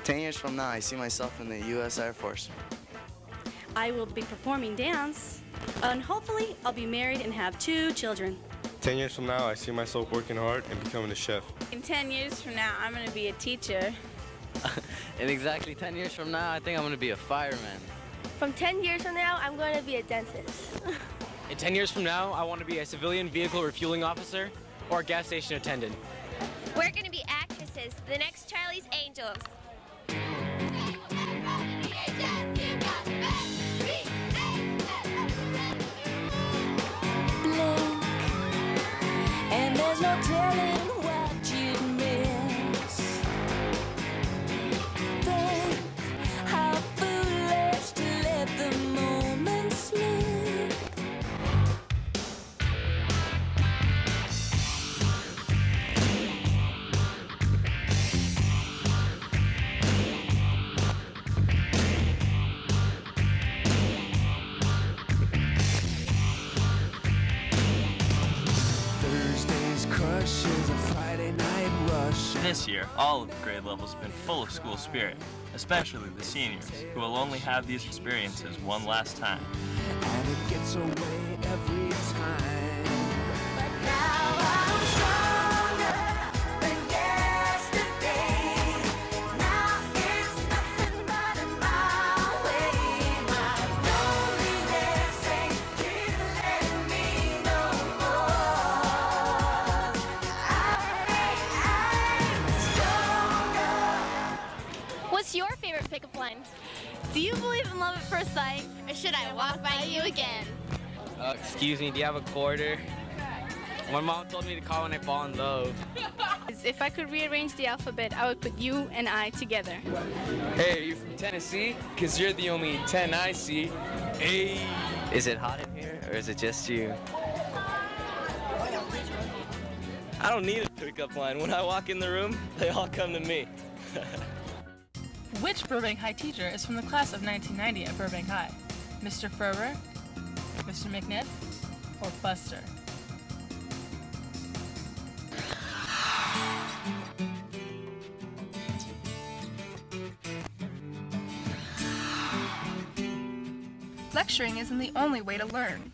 10 years from now, I see myself in the U.S. Air Force. I will be performing dance, and hopefully I'll be married and have 2 children. 10 years from now, I see myself working hard and becoming a chef. In 10 years from now, I'm going to be a teacher. In exactly 10 years from now, I think I'm going to be a fireman. From 10 years from now, I'm going to be a dentist. In 10 years from now, I want to be a civilian vehicle refueling officer or a gas station attendant. We're going to be actresses, the next Charlie's Angels. Blink, and there's no telling what you miss. Think how foolish to let the moment slip. This year, all of the grade levels have been full of school spirit, especially the seniors, who will only have these experiences one last time. And it gets away every time. But now I'm stronger than yesterday. Now it's nothing but my way. My loneliness ain't killing me no more. What's your favorite pickup line? Do you believe in love at first sight? Or should I walk by you again? Excuse me, do you have a quarter? My mom told me to call when I fall in love. If I could rearrange the alphabet, I would put you and I together. Hey, are you from Tennessee? Because you're the only 10 I see. Hey! Is it hot in here, or is it just you? I don't need a pickup line. When I walk in the room, they all come to me. Which Burbank High teacher is from the class of 1990 at Burbank High? Mr. Ferber, Mr. McNiff, or Buster? Lecturing isn't the only way to learn.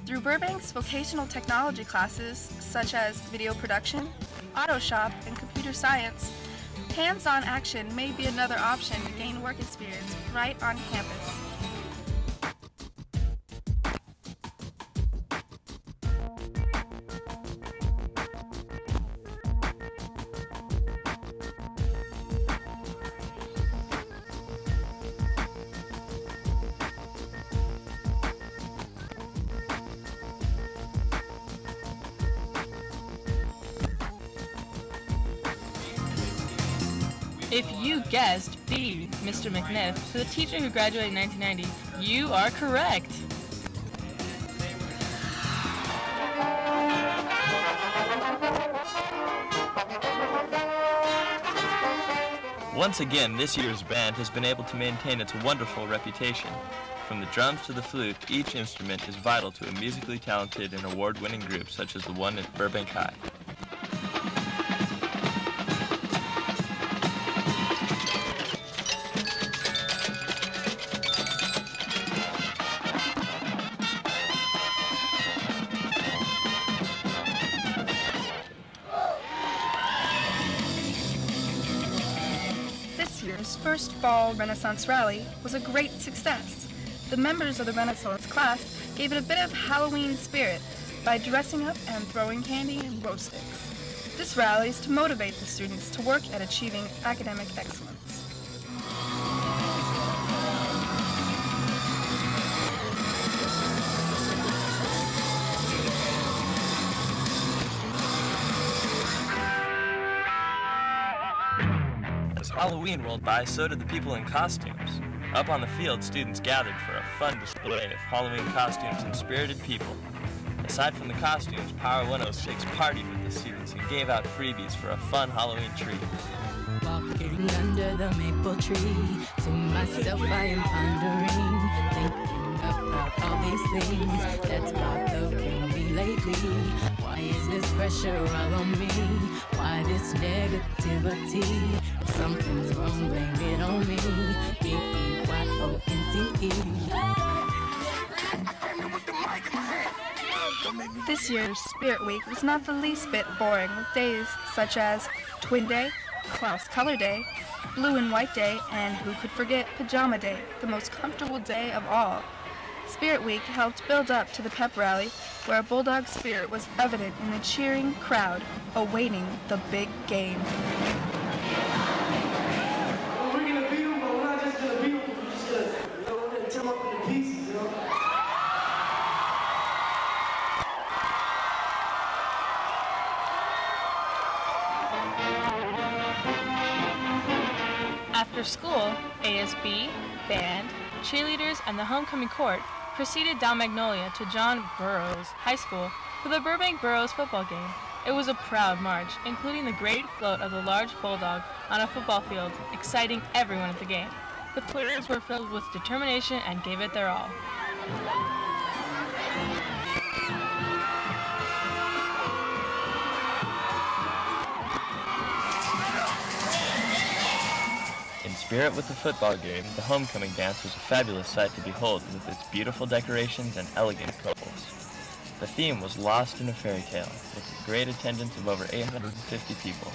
Through Burbank's vocational technology classes, such as video production, auto shop, and computer science, hands-on action may be another option to gain work experience right on campus. If you guessed B, Mr. McNiff, the teacher who graduated in 1990, you are correct. Once again, this year's band has been able to maintain its wonderful reputation. From the drums to the flute, each instrument is vital to a musically talented and award-winning group such as the one at Burbank High. This year's first Fall Renaissance Rally was a great success. The members of the Renaissance class gave it a bit of Halloween spirit by dressing up and throwing candy and glow sticks. This rally is to motivate the students to work at achieving academic excellence. As Halloween rolled by, so did the people in costumes. Up on the field, students gathered for a fun display of Halloween costumes and spirited people. Aside from the costumes, Power 106 partied with the students and gave out freebies for a fun Halloween treat. Walking under the maple tree, to myself I am pondering, thinking about all these things that's bothering me lately. Why is this pressure all on me? Why this negativity? something's wrong, blame it on me. B-E-Y-O-N-C-E. This year's Spirit Week was not the least bit boring, with days such as Twin Day, Klaus Color Day, Blue and White Day, and who could forget Pajama Day, the most comfortable day of all. Spirit Week helped build up to the pep rally, where Bulldog spirit was evident in the cheering crowd awaiting the big game. Well, we're gonna beat them, but we're not just gonna beat them, we're just gonna, we're gonna tear them up into pieces, After school, ASB, band, cheerleaders, and the homecoming court proceeded down Magnolia to John Burroughs High School for the Burbank Burroughs football game. It was a proud march, including the great float of the large bulldog on a football field, exciting everyone at the game. The players were filled with determination and gave it their all. In spirit with the football game, the homecoming dance was a fabulous sight to behold with its beautiful decorations and elegant couples. The theme was Lost in a Fairy Tale, with a great attendance of over 850 people.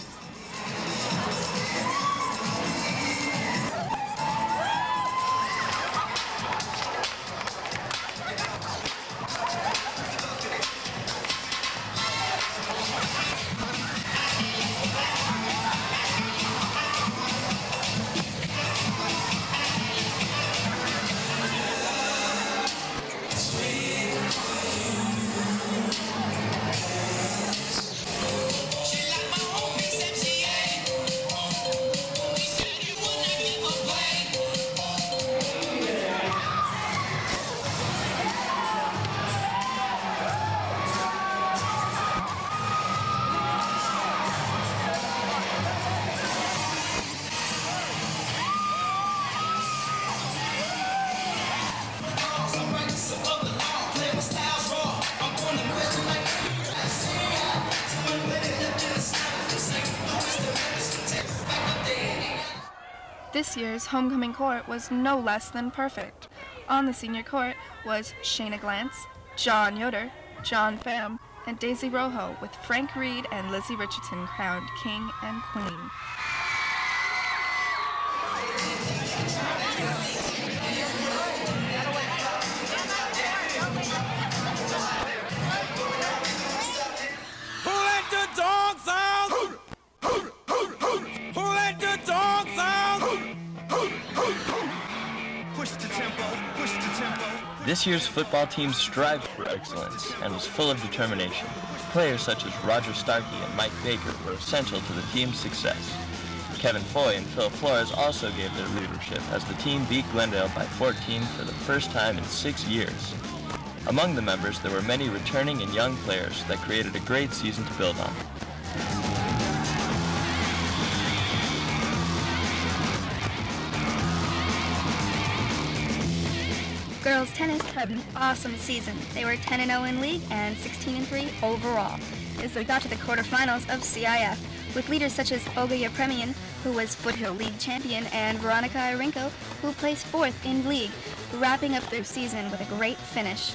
This year's homecoming court was no less than perfect. On the senior court was Shayna Glantz, John Yoder, John Pham, and Daisy Rojo, with Frank Reed and Lizzie Richardson crowned king and queen. Who let the dogs out? Who let the dogs out? Push the tempo, push the tempo. This year's football team strived for excellence and was full of determination. Players such as Roger Starkey and Mike Baker were essential to the team's success. Kevin Foy and Phil Flores also gave their leadership as the team beat Glendale by 14 for the first time in 6 years. Among the members, there were many returning and young players that created a great season to build on. Girls tennis had an awesome season. They were 10-0 in league and 16-3 overall as they got to the quarterfinals of CIF, with leaders such as Olga Yepremian, who was Foothill League champion, and Veronica Irenko, who placed 4th in league, wrapping up their season with a great finish.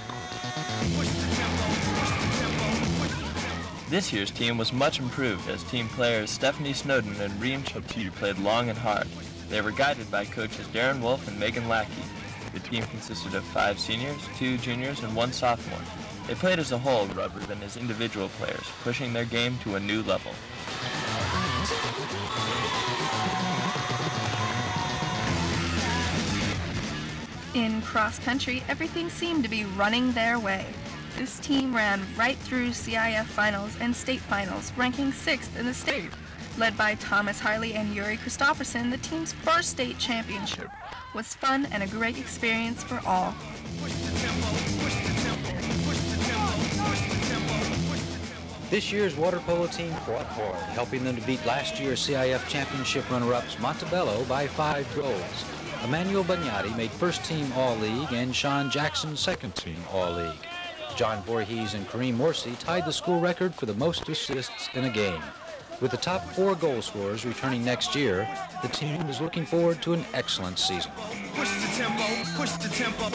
This year's team was much improved as team players Stephanie Snowden and Reem Chopti played long and hard. They were guided by coaches Darren Wolf and Megan Lackey. The team consisted of 5 seniors, 2 juniors, and 1 sophomore. They played as a whole rather than as individual players, pushing their game to a new level. In cross country, everything seemed to be running their way. This team ran right through CIF finals and state finals, ranking 6th in the state. Led by Thomas Harley and Yuri Christopherson, the team's first state championship was fun and a great experience for all. This year's water polo team fought hard, helping them to beat last year's CIF championship runner-ups Montebello by 5 goals. Emmanuel Bagnati made first team All-League and Sean Jackson second team All-League. John Voorhees and Kareem Morsi tied the school record for the most assists in a game. With the top 4 goal scorers returning next year, the team is looking forward to an excellent season. Push the tempo, push the tempo.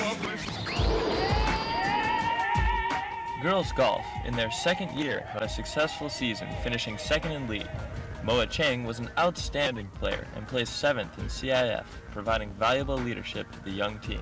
Girls golf, in their second year, had a successful season, finishing second in league. Moa Cheng was an outstanding player and placed 7th in CIF, providing valuable leadership to the young team.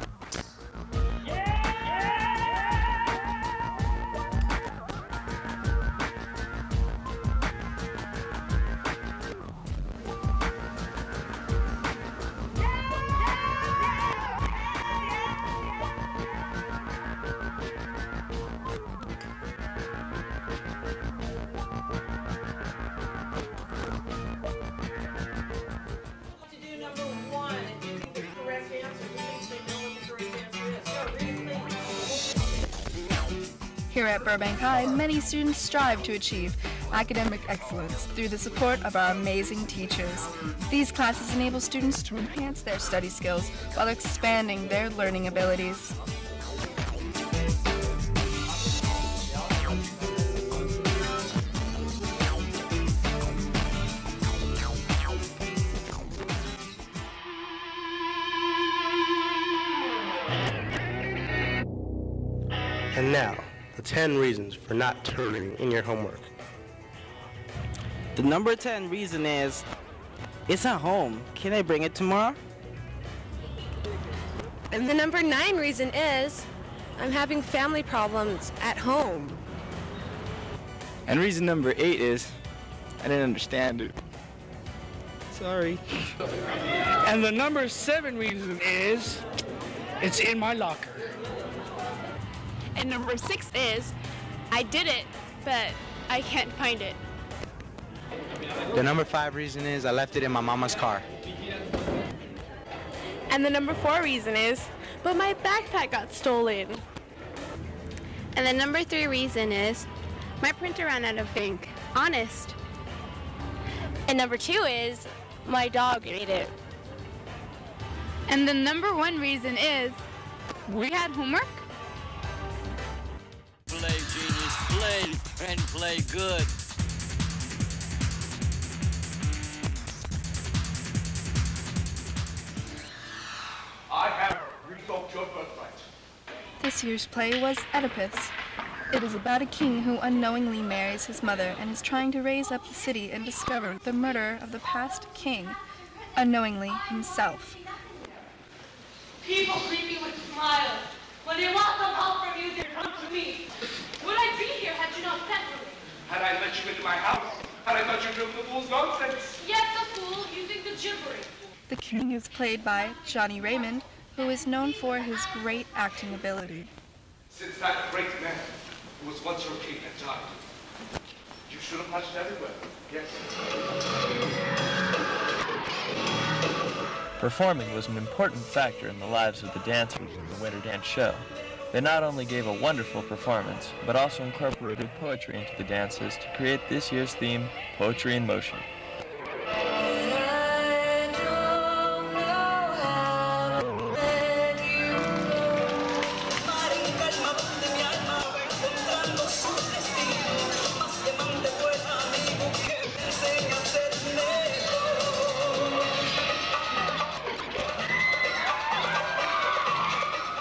Here at Burbank High, many students strive to achieve academic excellence through the support of our amazing teachers. These classes enable students to enhance their study skills while expanding their learning abilities. And now, the 10 reasons for not turning in your homework. The number 10 reason is, it's at home. Can I bring it tomorrow? And the number 9 reason is, I'm having family problems at home. And reason number 8 is, I didn't understand it. Sorry. And the number 7 reason is, it's in my locker. And number 6 is, I did it, but I can't find it. The number 5 reason is, I left it in my mama's car. And the number 4 reason is, but my backpack got stolen. And the number 3 reason is, my printer ran out of ink. Honest. And number 2 is, my dog ate it. And the number 1 reason is, we had homework. Play, genius, play, and play good. I have revoked your birthright. This year's play was Oedipus. It is about a king who unknowingly marries his mother and is trying to raise up the city and discover the murderer of the past king, unknowingly himself. People greet me with smiles. When they want some help from you, they come to me. Would I be here had you not sent for me? Had I let you into my house, had I thought you knew the fool's nonsense. Yes, a fool, using the gibberish. The king is played by Johnny Raymond, who is known for his great acting ability. Since that great man, who was once your king, had died, you should have marched everywhere. Yes. Performing was an important factor in the lives of the dancers in the Winter Dance Show. They not only gave a wonderful performance, but also incorporated poetry into the dances to create this year's theme, Poetry in Motion.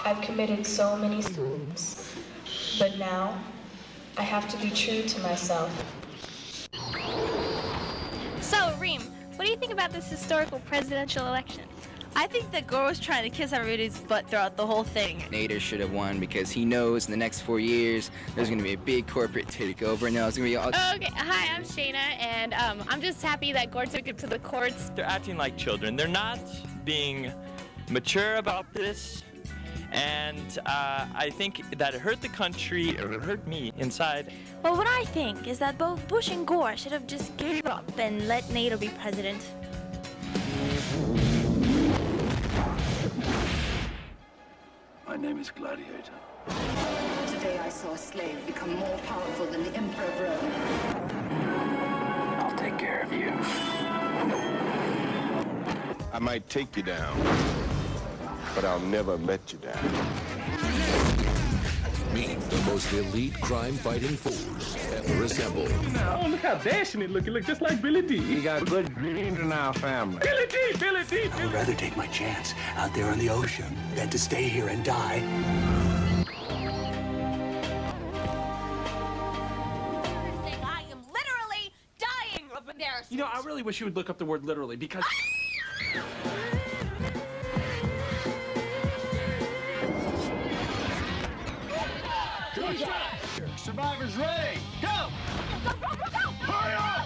I've committed so many sins, but now I have to be true to myself. So, Reem, what do you think about this historical presidential election? I think the girl was trying to kiss everybody's butt throughout the whole thing. Nader should have won because he knows in the next 4 years there's going to be a big corporate takeover. Now it's going to be all... Okay, hi, I'm Shayna, and I'm just happy that Gord took it to the courts. They're acting like children. They're not being mature about this. And I think that it hurt the country, or it hurt me inside. Well, what I think is that both Bush and Gore should have just gave up and let Nader be president. My name is Gladiator. Today I saw a slave become more powerful than the Emperor of Rome. I'll take care of you. I might take you down, but I'll never let you down. Meet the most elite crime-fighting force ever assembled. Oh, look how dashing it looking. Look just like Billy D. He got good genes in our family. Billy D, Billy D. I would rather take my chance out there in the ocean than to stay here and die. I am literally dying over there. You know, I really wish you would look up the word literally because... Survivors ready. Go! Hurry up!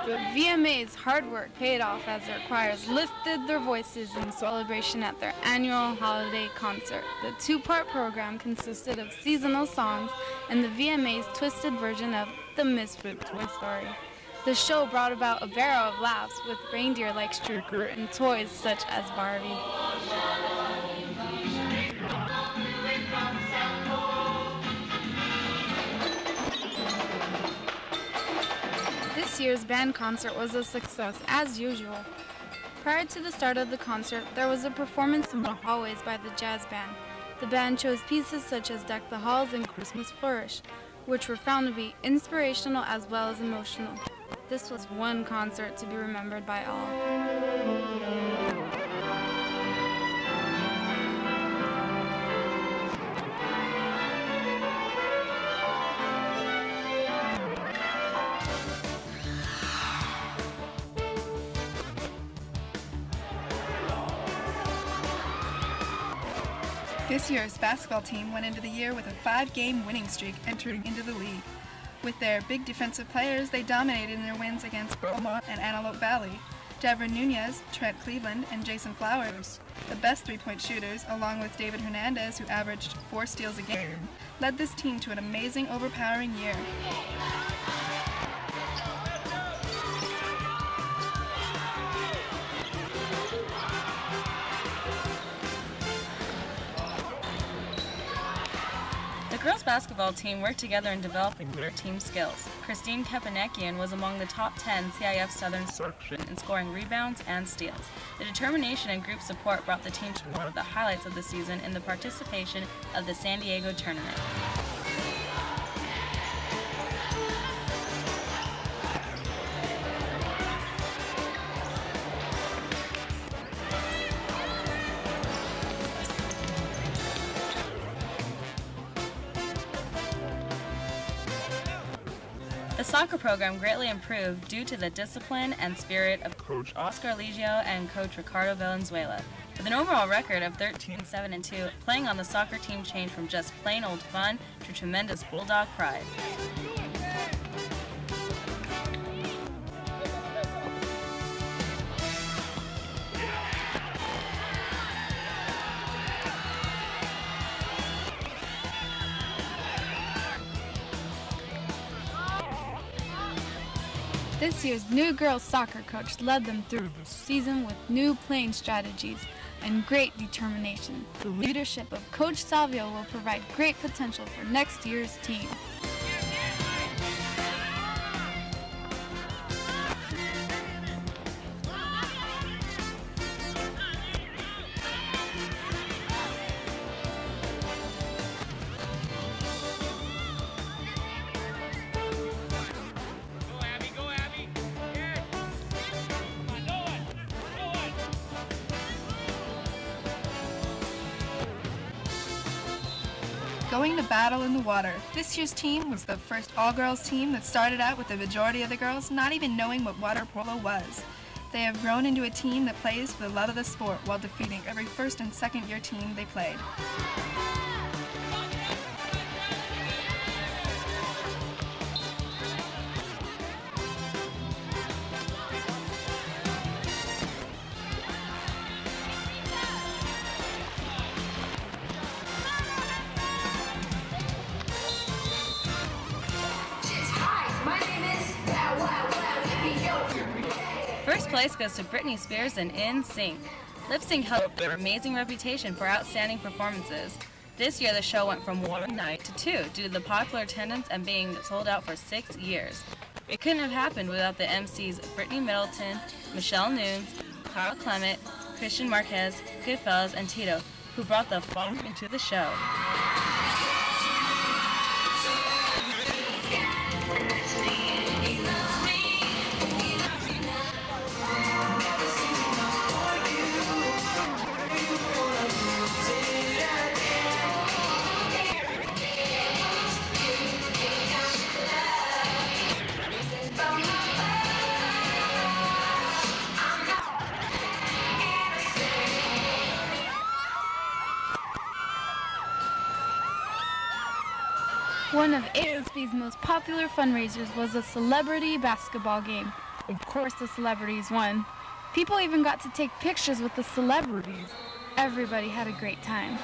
The VMA's hard work paid off as their choirs lifted their voices in celebration at their annual holiday concert. The two-part program consisted of seasonal songs and the VMA's twisted version of The Misfit Toy Story. The show brought about a barrel of laughs with reindeer like Stricker and toys such as Barbie. This year's band concert was a success as usual. Prior to the start of the concert, there was a performance in the hallways by the jazz band. The band chose pieces such as Deck the Halls and Christmas Flourish, which were found to be inspirational as well as emotional. This was one concert to be remembered by all. This year's basketball team went into the year with a 5-game winning streak entering into the league. With their big defensive players, they dominated in their wins against Beaumont and Antelope Valley. Devin Nunez, Trent Cleveland, and Jason Flowers, the best three-point shooters, along with David Hernandez, who averaged 4 steals a game, led this team to an amazing, overpowering year. The girls' basketball team worked together in developing their team skills. Christine Kepanekian was among the top 10 CIF Southern section in scoring rebounds and steals. The determination and group support brought the team to one of the highlights of the season in the participation of the San Diego tournament. The soccer program greatly improved due to the discipline and spirit of Coach Oscar Ligio and Coach Ricardo Valenzuela. With an overall record of 13-7-2, playing on the soccer team changed from just plain old fun to tremendous bulldog pride. This year's new girls soccer coach led them through the season with new playing strategies and great determination. The leadership of Coach Salvio will provide great potential for next year's team. Going to battle in the water. This year's team was the first all-girls team that started out with the majority of the girls not even knowing what water polo was. They have grown into a team that plays for the love of the sport while defeating every first and second year team they played. First place goes to Britney Spears and In Sync. Lip Sync held their amazing reputation for outstanding performances. This year the show went from 1 night to 2 due to the popular attendance and being sold out for 6 years. It couldn't have happened without the MCs Brittany Middleton, Michelle Nunes, Carl Clement, Christian Marquez, Goodfellas, and Tito, who brought the funk into the show. One of ASB's most popular fundraisers was a celebrity basketball game. Of course the celebrities won. People even got to take pictures with the celebrities. Everybody had a great time.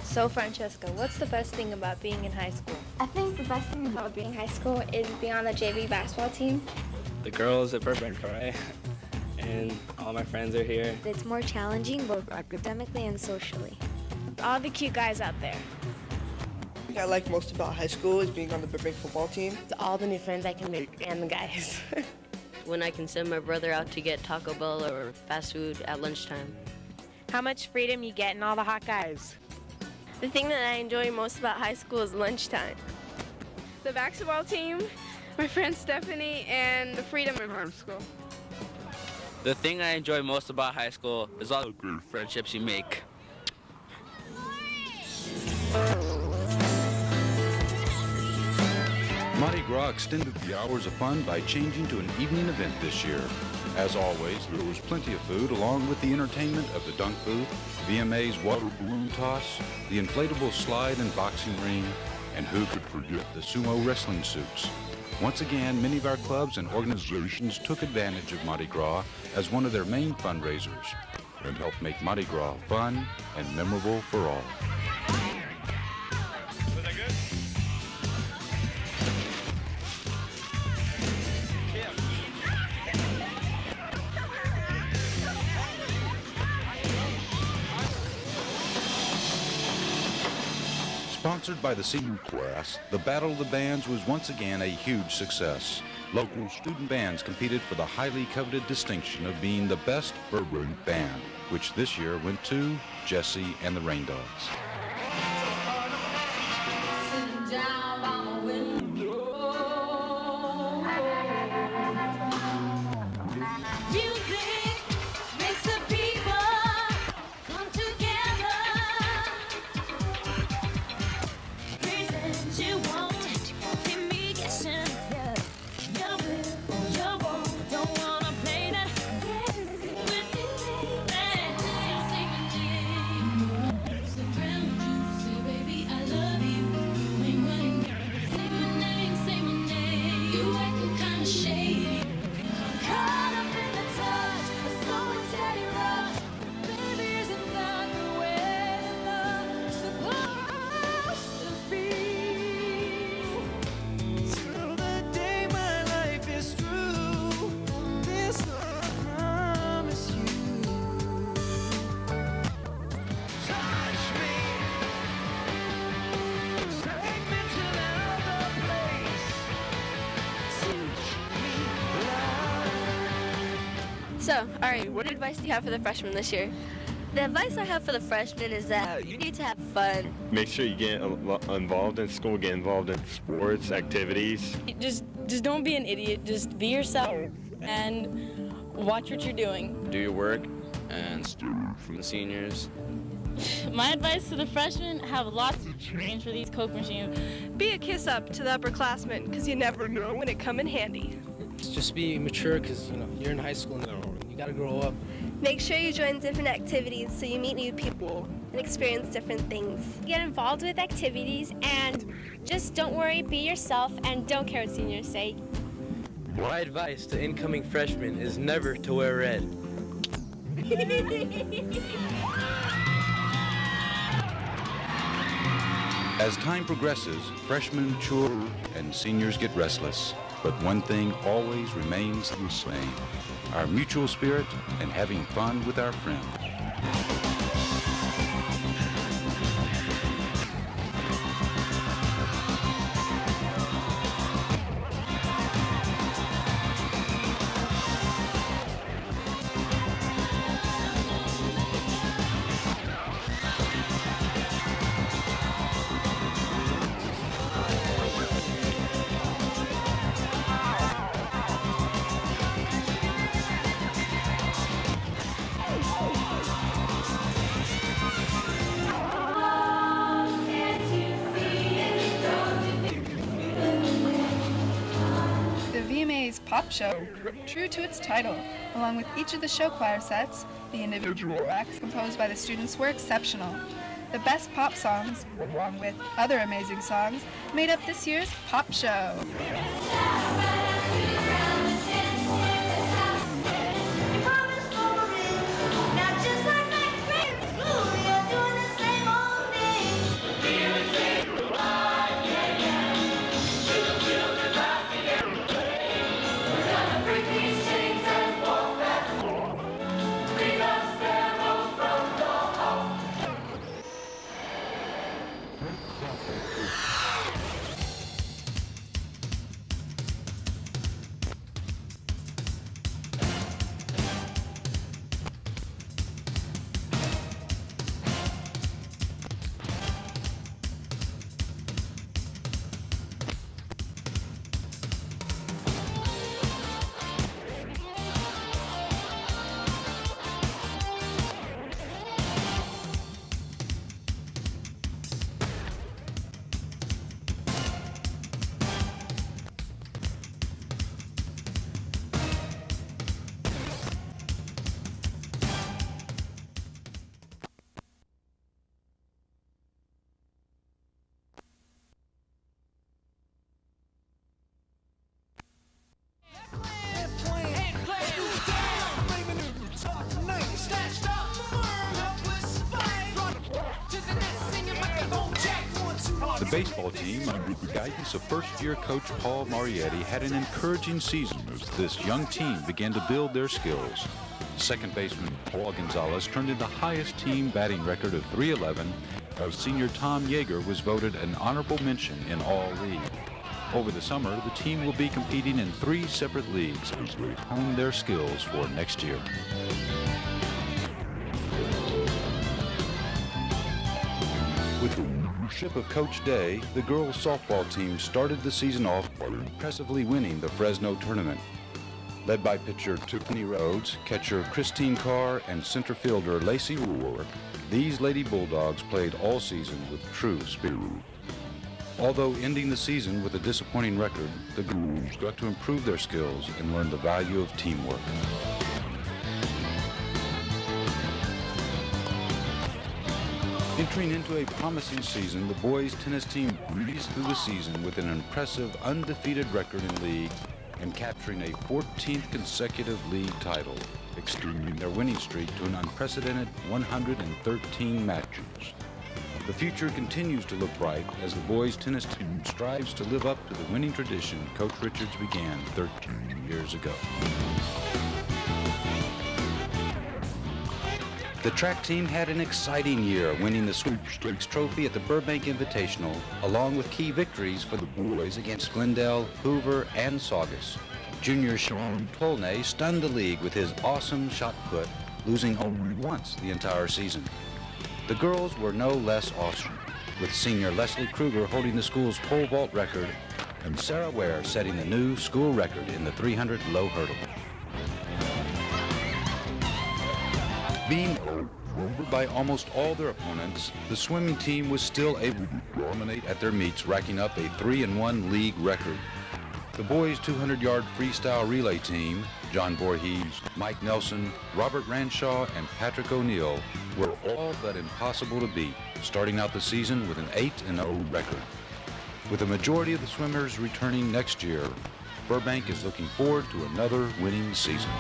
So Francesca, what's the best thing about being in high school? I think the best thing about being in high school is being on the JV basketball team. The girls at Burbank, right? And all my friends are here. It's more challenging both academically and socially. All the cute guys out there. What I like most about high school is being on the Burbank football team. It's all the new friends I can make and the guys. When I can send my brother out to get Taco Bell or fast food at lunchtime. How much freedom you get and all the hot guys. The thing that I enjoy most about high school is lunchtime. The basketball team, my friend Stephanie, and the freedom of high school. The thing I enjoy most about high school is all the good friendships you make. Mardi Gras extended the hours of fun by changing to an evening event this year. As always, there was plenty of food along with the entertainment of the dunk booth, VMA's water balloon toss, the inflatable slide and boxing ring, and who could forget the sumo wrestling suits. Once again, many of our clubs and organizations took advantage of Mardi Gras as one of their main fundraisers and helped make Mardi Gras fun and memorable for all. Was that good? Sponsored by the senior class, the Battle of the Bands was once again a huge success. Local student bands competed for the highly coveted distinction of being the best Burbank band, which this year went to Jesse and the Rain Dogs. So, alright, what advice do you have for the freshmen this year? The advice I have for the freshmen is that you need to have fun. Make sure you get involved in school, get involved in sports, activities. Just don't be an idiot. Just be yourself and watch what you're doing. Do your work and steal from the seniors. My advice to the freshmen, have lots of change for these Coke machines. Be a kiss up to the upperclassmen, because you never know when it come in handy. Just be mature, because you're in high school now. You gotta grow up. Make sure you join different activities so you meet new people and experience different things. Get involved with activities and just don't worry, be yourself, and don't care what seniors say. My advice to incoming freshmen is never to wear red. As time progresses, freshmen mature and seniors get restless. But one thing always remains the same: our mutual spirit and having fun with our friends. VMA's pop show, true to its title. Along with each of the show choir sets, the individual acts composed by the students were exceptional. The best pop songs, along with other amazing songs, made up this year's pop show. The baseball team, under the guidance of first-year coach Paul Marietti, had an encouraging season as this young team began to build their skills. Second baseman Paul Gonzalez turned in the highest team batting record of .311, as senior Tom Yeager was voted an honorable mention in all leagues. Over the summer, the team will be competing in 3 separate leagues as they hone their skills for next year. With the leadership of Coach Day, the girls softball team started the season off by impressively winning the Fresno tournament. Led by pitcher Tiffany Rhodes, catcher Christine Carr, and center fielder Lacey Rohr, these Lady Bulldogs played all season with true spirit. Although ending the season with a disappointing record, the girls got to improve their skills and learn the value of teamwork. Entering into a promising season, the boys tennis team breezed through the season with an impressive undefeated record in league and capturing a 14th consecutive league title, extending their winning streak to an unprecedented 113 matches. The future continues to look bright as the boys tennis team strives to live up to the winning tradition Coach Richards began 13 years ago. The track team had an exciting year, winning the Sweepstakes Trophy at the Burbank Invitational, along with key victories for the boys against Glendale, Hoover, and Saugus. Junior Sean Tolnay stunned the league with his awesome shot put, losing only once the entire season. The girls were no less awesome, with senior Leslie Kruger holding the school's pole vault record and Sarah Ware setting the new school record in the 300 low hurdle. Being overwhelmed by almost all their opponents, the swimming team was still able to dominate at their meets, racking up a 3-1 league record. The boys' 200-yard freestyle relay team, John Voorhees, Mike Nelson, Robert Ranshaw, and Patrick O'Neill, were all but impossible to beat, starting out the season with an 8-0 record. With the majority of the swimmers returning next year, Burbank is looking forward to another winning season.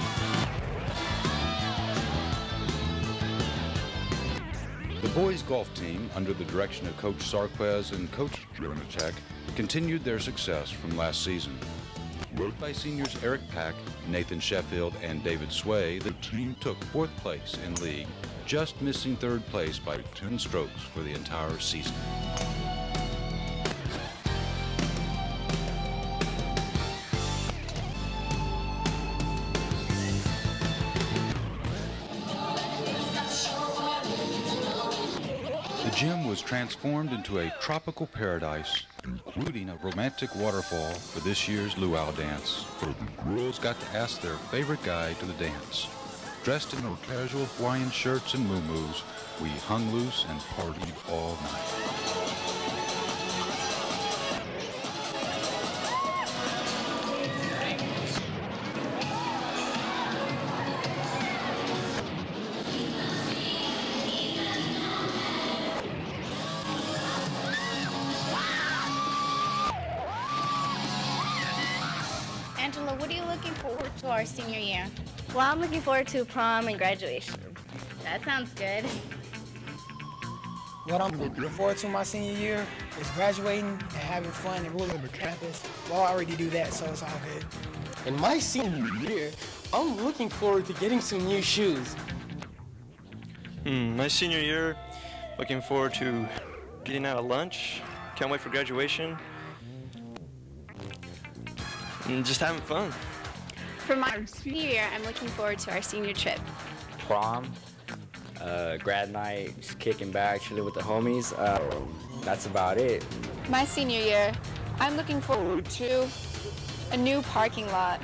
The boys' golf team, under the direction of Coach Sarquez and Coach Jurnicek, continued their success from last season. Led by seniors Eric Pack, Nathan Sheffield, and David Sway, the team took 4th place in league, just missing 3rd place by 10 strokes for the entire season. The gym was transformed into a tropical paradise, including a romantic waterfall for this year's luau dance, where the girls got to ask their favorite guy to the dance. Dressed in our casual Hawaiian shirts and muumuus, we hung loose and partied all night. Angela, what are you looking forward to our senior year? Well, I'm looking forward to prom and graduation. That sounds good. What I'm looking forward to my senior year is graduating and having fun and ruling the campus. Well, I already do that, so it's all good. In my senior year, I'm looking forward to getting some new shoes. My senior year, looking forward to getting out of lunch. Can't wait for graduation. And just having fun. For my senior year, I'm looking forward to our senior trip. Prom, grad night, just kicking back, chilling with the homies. That's about it. My senior year, I'm looking forward to a new parking lot.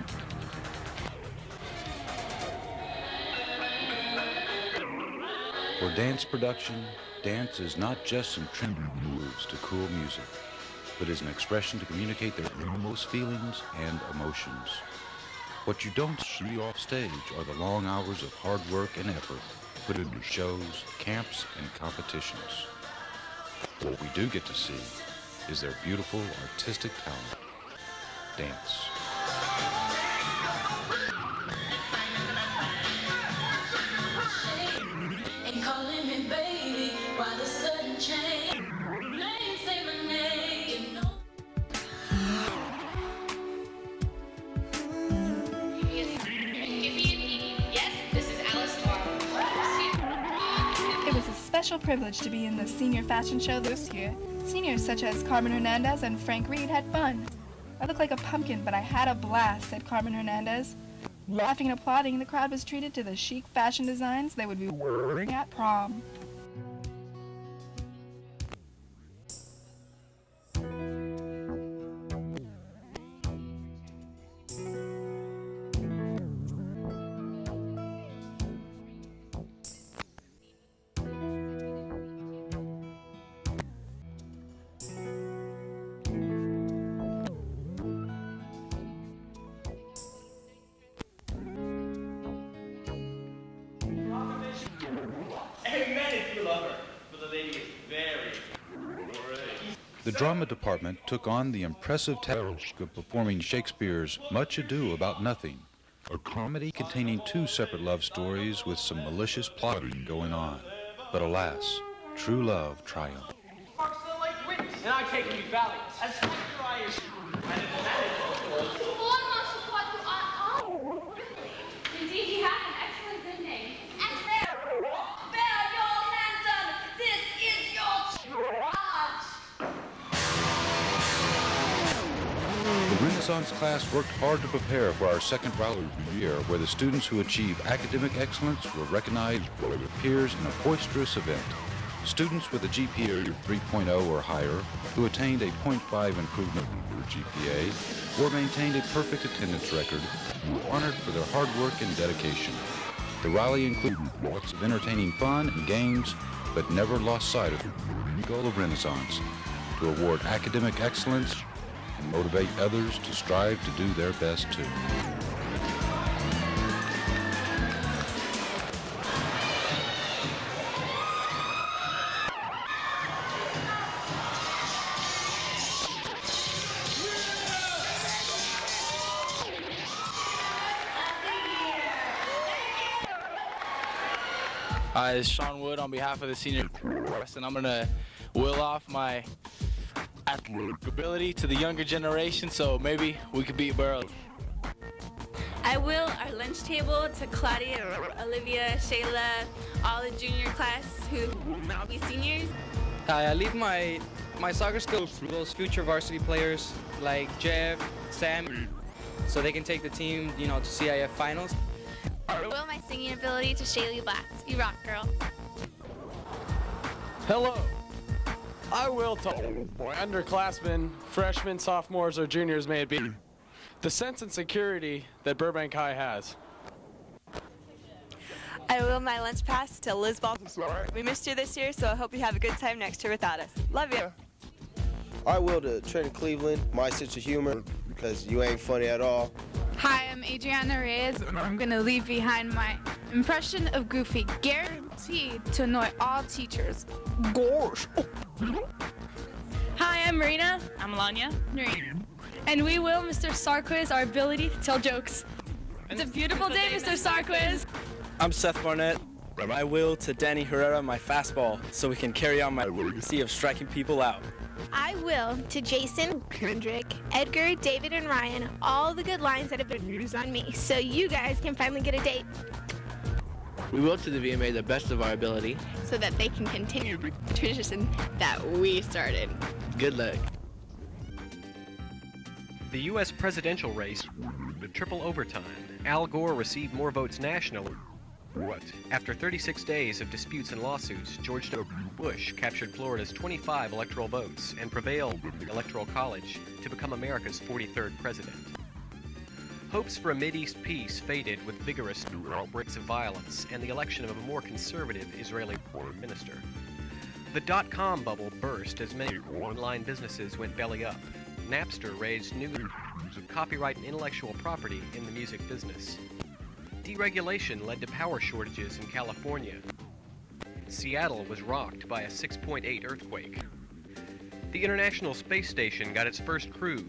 For dance production, dance is not just some trendy moves to cool music, but is an expression to communicate their innermost feelings and emotions. What you don't see off stage are the long hours of hard work and effort put into shows, camps, and competitions. What we do get to see is their beautiful artistic talent, dance. And calling me baby, why the sudden change? Name, say my name, you know. Yes, this is Alice It was a special privilege to be in the senior fashion show this year. Seniors such as Carmen Hernandez and Frank Reed had fun. I look like a pumpkin, but I had a blast, said Carmen Hernandez. Laughing and applauding, the crowd was treated to the chic fashion designs they would be wearing at prom. The drama department took on the impressive task of performing Shakespeare's Much Ado About Nothing, a comedy containing 2 separate love stories with some malicious plotting going on. But alas, true love triumphed. And I take you valiant. As Indeed, he had an excellent good name. And there, bear your lantern. This is your charge. The Renaissance class worked hard to prepare for our second rally of the year, where the students who achieve academic excellence were recognized by their peers in a boisterous event. Students with a GPA of 3.0 or higher, who attained a 0.5 improvement in their GPA, or maintained a perfect attendance record, were honored for their hard work and dedication. The rally included lots of entertaining fun and games, but never lost sight of the goal of Renaissance, to award academic excellence and motivate others to strive to do their best too. This is Sean Wood on behalf of the senior class, and I'm going to will off my athletic ability to the younger generation, so maybe we could beat Burrow. I will our lunch table to Claudia, Olivia, Shayla, all the junior class who will now be seniors. I leave my soccer skills for those future varsity players like Jeff, Sam, so they can take the team, to CIF finals. I will my singing ability to Shaylee Blatz. You rock, girl. Hello. I will tell underclassmen, freshmen, sophomores, or juniors may it be, the sense and security that Burbank High has. I will my lunch pass to Liz Ball. We missed you this year, so I hope you have a good time next year without us. Love you. I will to Trent Cleveland, my sense of humor, because you ain't funny at all. Hi, I'm Adriana Reyes, and I'm going to leave behind my impression of Goofy, guaranteed to annoy all teachers. Gosh. Hi, I'm Marina. I'm Alanya. And we will, Mr. Sarquiz, our ability to tell jokes. It's a beautiful day, Mr. Sarquiz. I'm Seth Barnett. I will to Danny Herrera my fastball so we can carry on my legacy of striking people out. I will to Jason, Kendrick, Edgar, David, and Ryan, all the good lines that have been used on me, so you guys can finally get a date. We will to the VMA the best of our ability, so that they can continue the tradition that we started. Good luck. The U.S. presidential race, the triple overtime. Al Gore received more votes nationally. After 36 days of disputes and lawsuits, George W. Bush captured Florida's 25 electoral votes and prevailed in the Electoral College to become America's 43rd president. Hopes for a Mideast peace faded with vigorous outbreaks of violence and the election of a more conservative Israeli foreign minister. The dot-com bubble burst as many online businesses went belly up. Napster raised new of copyright and intellectual property in the music business. Deregulation led to power shortages in California. Seattle was rocked by a 6.8 earthquake. The International Space Station got its first crew,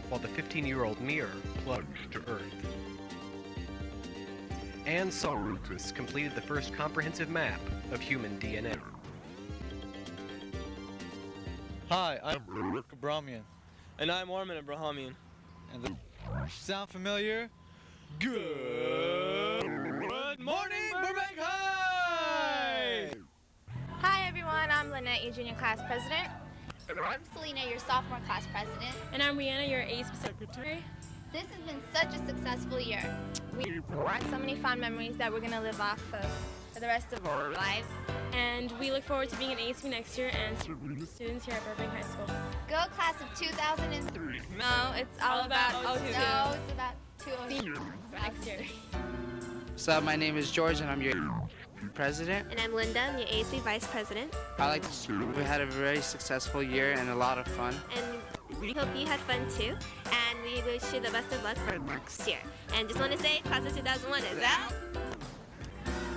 while the 15-year-old Mir plunged to Earth. And Sarquiz completed the first comprehensive map of human DNA. Hi, I'm Rick Abramian. And I'm Armin Abrahamian. And the sound familiar? Good morning, Burbank High! Hi everyone, I'm Lynette, your junior class president. I'm Selena, your sophomore class president. And I'm Rihanna, your ASB secretary. This has been such a successful year. We have so many fond memories that we're going to live off of for the rest of our lives. And we look forward to being an ASB next year and students here at Burbank High School. Go class of 2003. No, it's all about 02. No, it's about 2002. Next year. So my name is George and I'm your president. And I'm Linda, I'm your ASB vice president. I like to we had a very successful year and a lot of fun. And we hope you had fun too. And we wish you the best of luck for next year. And just want to say, class of 2001 is out.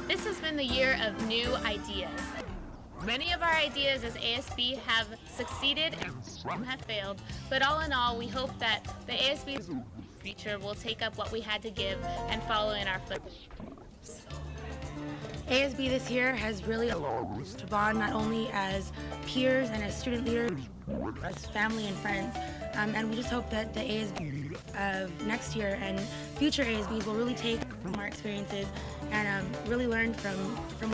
This has been the year of new ideas. Many of our ideas as ASB have succeeded and some have failed, but all in all, we hope that the ASB future will take up what we had to give and follow in our footsteps. ASB this year has really allowed us to bond not only as peers and as student leaders, as family and friends. And we just hope that the ASB of next year and future ASBs will really take from our experiences and really learn from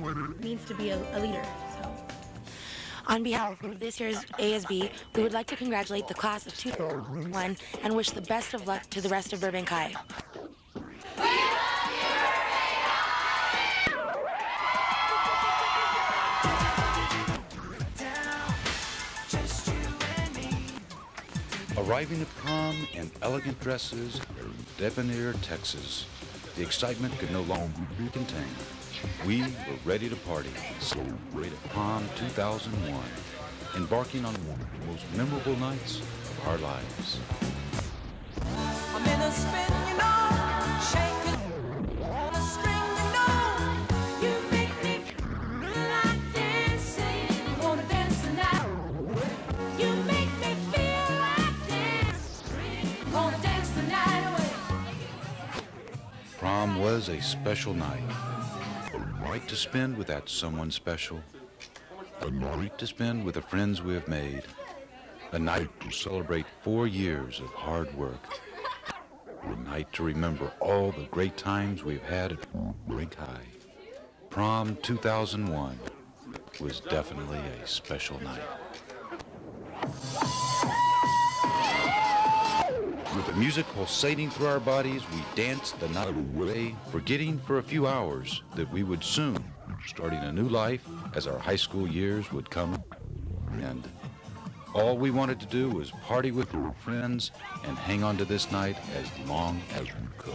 what it means to be a leader. So. On behalf of this year's ASB, we would like to congratulate the class of 2001 and wish the best of luck to the rest of Burbank High. Arriving at prom in elegant dresses in Debonair, Texas, the excitement could no longer be contained. We were ready to party, so ready to prom 2001, embarking on one of the most memorable nights of our lives. I'm in a spin, you know, shaking on a string, you know. You make me feel like dancing, wanna dance tonight. You make me feel like dancing, wanna dance the night away. Prom was a special night. night to spend with that someone special. A night to spend with the friends we have made. A night to celebrate 4 years of hard work. A night to remember all the great times we've had at Burbank High. Prom 2001 was definitely a special night. With the music pulsating through our bodies, we danced the night away, forgetting for a few hours that we would soon starting a new life as our high school years would come. And all we wanted to do was party with our friends and hang on to this night as long as we could.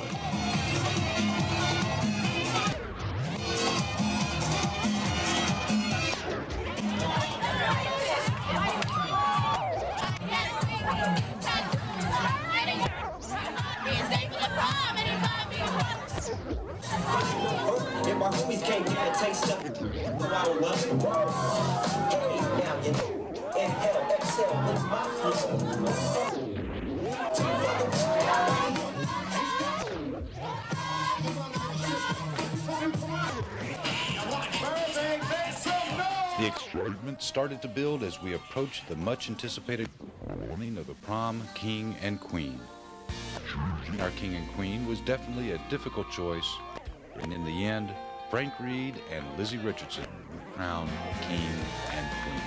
If my homies can't get a taste of it, no, I don't love it. Hey, now inhale, exhale, with my flow. The excitement started to build as we approached the much-anticipated morning of the prom king and queen. Our king and queen was definitely a difficult choice, and in the end, Frank Reed and Lizzie Richardson were crowned king and queen.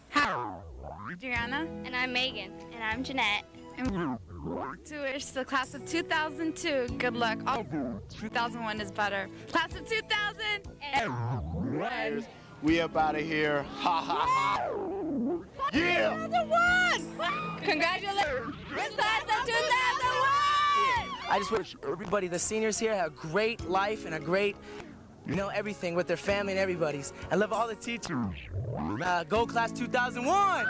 Hi, Adriana. And I'm Megan. And I'm Jeanette. And to wish the class of 2002 good luck. Oh, 2001 is better. Class of 2001. We up out of here. Ha ha ha. Yeah! 2001! Congratulations! Class of 2001! I just wish everybody, the seniors here, have a great life and a great, everything with their family and everybody's. I love all the teachers. Go class 2001!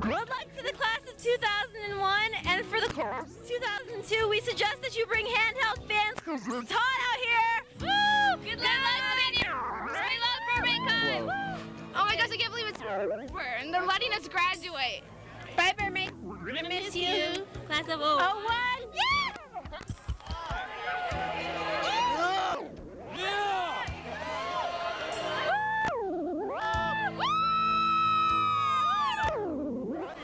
Good luck to the class of 2001, and for the class of 2002, we suggest that you bring handheld fans. It's hot out here. Woo! Good luck, seniors. We love Burbank High. Oh my gosh, I can't believe it's over, and they're letting us graduate. Bye, Burbank. We miss you. Class of 01. Yeah!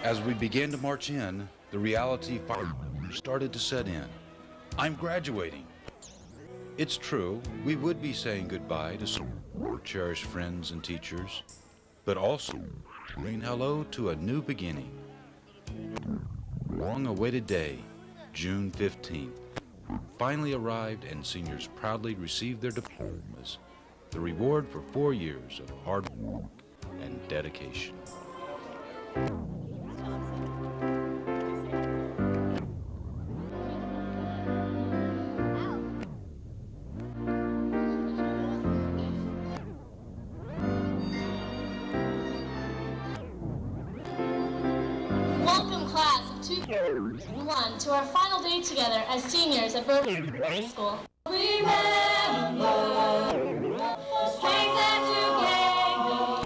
As we began to march in, the reality started to set in. I'm graduating. It's true, we would be saying goodbye to some cherished friends and teachers, but also saying hello to a new beginning. Long-awaited day, June 15th, finally arrived and seniors proudly received their diplomas, the reward for 4 years of hard work and dedication. Welcome, class of 2001, to our final day together as seniors at Burbank High School. Remember the strength that you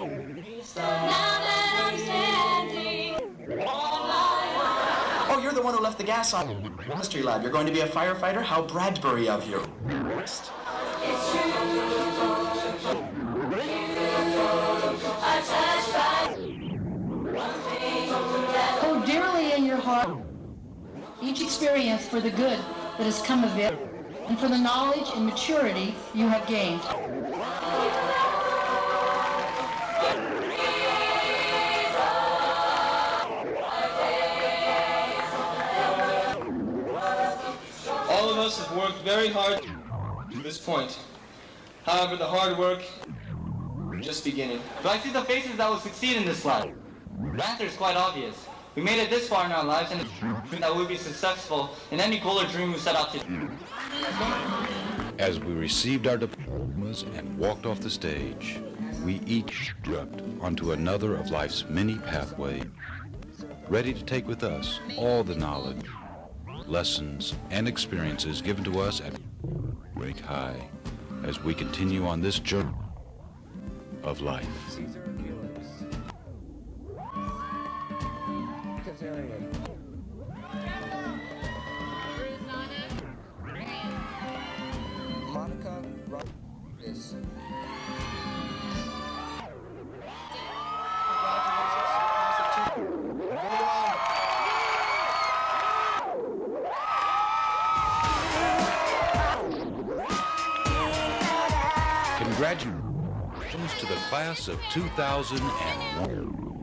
gave me. Now that I'm standing on my own. Oh, you're the one who left the gas on in the chemistry lab. You're going to be a firefighter? How Bradbury of you. It's true. I'm touched by one thing that Hold dearly in your heart each experience for the good that has come of it, and for the knowledge and maturity you have gained. All of us have worked very hard to this point. However, the hard work is just beginning. Do I see the faces that will succeed in this life? The answer is quite obvious. We made it this far in our lives, and it's that we'll be successful in any goal or dream we set out to do. As we received our diplomas and walked off the stage, we each stepped onto another of life's many pathways, ready to take with us all the knowledge, lessons, and experiences given to us at Burbank High as we continue on this journey of life. Monica Rodriguez. Congratulations to the class of 2001.